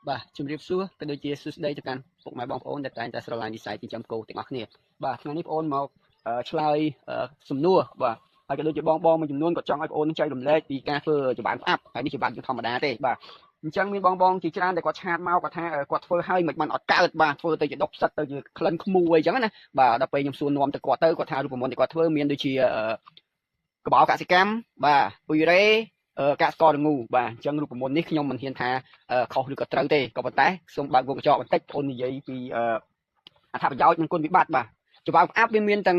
បាទជំរាបសួរក៏ដូចជាសួស្តីទៅកាន់ពុកម៉ែបងប្អូនដែលតែងតែស្រឡាញ់វិស័យចិញ្ចឹមគោទាំងអស់គ្នាបាទថ្ងៃនេះបងប្អូនមកឆ្លើយសំណួរបាទហើយក៏ដូចជាបងមួយចំនួនក៏ចង់ឲ្យបងប្អូនចែករំលែកពីការធ្វើចម្បាំងផ្អាប់ហើយនេះចម្បាំងធម្មតាទេបាទអញ្ចឹងមានបងជាច្រើនដែលគាត់ឆាតមកគាត់ថាគាត់ធ្វើឲ្យមិនបានអត់កើតបាទធ្វើទៅជាដុកផ្សិតទៅជាក្លិនក្មួយអញ្ចឹងណាបាទដល់ពេលខ្ញុំសួរនាំទៅគាត់ថារូបមន្តដែលគាត់ធ្វើមានដូចជាកបោកសិកម្មបាទអ៊ុយរ៉េកាស្កររងូបាទអញ្ចឹងរូបមន្តនេះខ្ញុំមិនហ៊ានថាខុសឬក៏ត្រូវទេក៏ប៉ុន្តែសូមបើកវងកញ្ចក់បន្តិចបងនិយាយពីអត្ថប្រយោជន៍និងគុណវិបត្តិបាទចម្បាំងផ្អាប់វាមានទាំង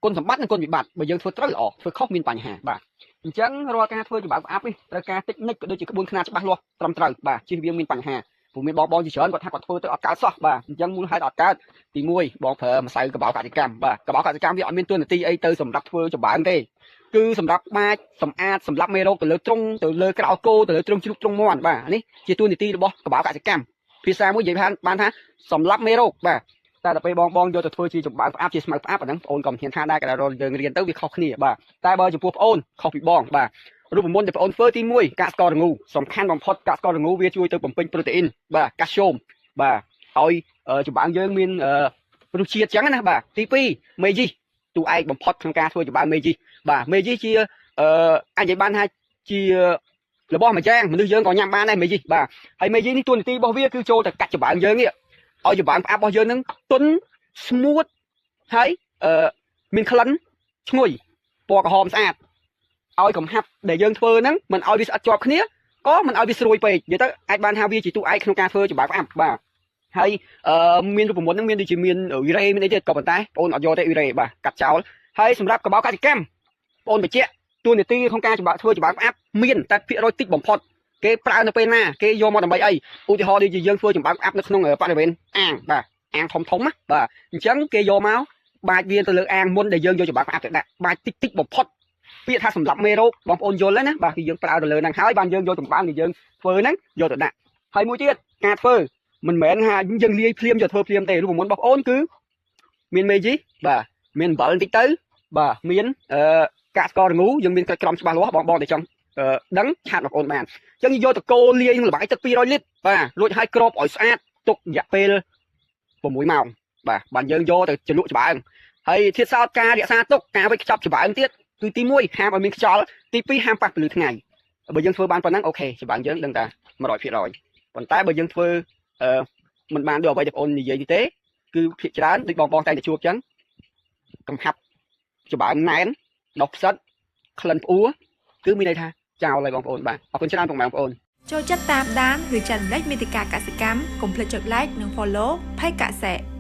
គុណសម្បត្តិនិងគុណវិបត្តិបើយើងធ្វើត្រូវល្អធ្វើខុសមានបញ្ហាបាទអញ្ចឹងរាល់ការធ្វើចម្បាំងផ្អាប់នេះត្រូវការតិចនិចក៏ដូចជាក្បួនខ្នាតច្បាស់លាស់ត្រឹមត្រូវបាទជិះវាមានបញ្ហាព្រោះមានបងជាច្រើនគាត់ថាគាត់ធ្វើទៅអត់កើតសោះបាទអញ្ចឹងមូលហេតុអត់កើតទី1បងប្រើម្សៅកបោកសិកម្មបាទកបោកសិកម្មវាអត់មានតួនាទីអីទៅសម្រាប់ធ្វើចម្បាំងទេគឺសម្រាប់បាចសម្អាតសម្រាប់មេរោគទៅលើទ្រុងទៅលើក្រៅគោទៅលើទ្រុងជ្រូកទ្រុងមាន់បាទនេះជាតួនាទីរបស់កបោកសិកម្មភាសាមួយនិយាយបានថាសម្រាប់មេរោគបាទតែដល់ពេលបងយកទៅធ្វើជាចម្បាំងផ្អាប់ជាស្មៅផ្អាប់អាហ្នឹងបងក៏មិនហ៊ានថាដែរក៏យើងរៀនទៅវាខុសគ្នាបាទតែបើចំពោះបងខុសពីបងបាទរូបមន្តដែលបងធ្វើទី1កាស្កររងូសំខាន់បំផុតកាស្កររងូវាជួយទៅបំពេញប្រូតេអ៊ីនបាទកាល់ស្យូមបាទឲ្យចម្បាំងយើងមានរសជាតិចឹងណាបាទទី2មេជីតួឯកបំផុតក្នុងការធ្វើចម្បាំងមេជីបាទមេជីជាអាចនិយាយបានថាជារបស់ម្យ៉ាងមនុស្សយើងក៏ញ៉ាំបានដែរមេជីបាទហើយមេជីនេះតួនាទីរបស់វាគឺចូលទៅកាត់ចម្បាំងយើងនេះឲ្យចម្បាំងផ្អាប់របស់យើងនឹងទន់ស្មួតហើយមានក្លិនឈ្ងុយពណ៌ក្រហមស្អាតឲ្យកំហាប់ដែលយើងធ្វើហ្នឹងមិនឲ្យវាស្អិតជាប់គ្នាក៏មិនឲ្យវាស្រួយពេកនិយាយទៅអាចបានថាវាជាតួឯកក្នុងការធ្វើចម្បាំងផ្អាប់បាទហើយមានរូបមន្តហ្នឹងមានដូចជាមានអ៊ុយរ៉េមានអីទៀតក៏ប៉ុន្តែបងអត់យកទេអ៊ុយរ៉េបាទកាត់ចោលហើយសម្រាប់កបោកសិកម្មបងបញ្ជាក់តួនាទីក្នុងការធ្វើចម្បាំងផ្អាប់មានតែភាគរយតិចបំផុតគេប្រើនៅពេលណាគេយកមកដើម្បីអីឧទាហរណ៍ដូចជាយើងធ្វើចម្បាំងផ្អាប់នៅក្នុងបរិវេណអាងបាទអាងធំណាបាទអញ្ចឹងគេយកមកបាចវាទៅលើអាងមុនដែលយើងយកចម្បាំងផ្អាប់ទៅដាក់បាចតិចបំផុតពាក្យថាសម្រាប់មេរោគបងប្អូនយល់ហើយណាបាទគឺយើងប្រើទៅលើហ្នឹងហើយបានយើងយកចម្បាំងដែលយើងធ្វើហ្នឹងយកទៅដាក់ហើយមួយទៀតការធ្វើមិនមែនថាយើងលាយភ្លាមយកធ្វើភ្លាមទេរូបមន្តបងប្អូនគឺមានមេជីបាទមានអំបិលបន្តិចទៅបាទមានកាស្កររងូយើងមានក្រិចក្រំច្បាស់លាស់បងតែចង់ដឹងឆាតបងប្អូនបានអញ្ចឹងយកតកូលលាយនឹងល្បាយទឹក200លីត្របាទរួចឲ្យគ្របឲ្យស្អាតទុករយៈពេល6ម៉ោងបាទបានយើងយកទៅជ្រលក់ច្បើងហើយធាតុសោតការរក្សាទុកការវេចខ្ចប់ច្បើងទៀតគឺទី1ហាមឲ្យមានខ្យល់ទី2ហាមប៉ះពន្លឺថ្ងៃបើយើងធ្វើបានប៉ុណ្ណឹងអូខេច្បើងយើងដឹងតែ 100% ប៉ុន្តែបើយើងធ្វើមិនបានដូចអ្វីដែលបងប្អូននិយាយទេគឺភាគច្រើនដូចបងតែងតែជួបអញ្ចឹងកំហាប់ច្បើងណែនដុះផ្សិតក្លិនផ្អួរគឺមានន័យថាចោលហើយបងប្អូនបាទអរគុណច្រើនបងប្អូនចូលចិត្តតាមដានឬចែករំលែកមាតិកាកសិកម្មកុំភ្លេចចុច like និង follow ផេកកសិ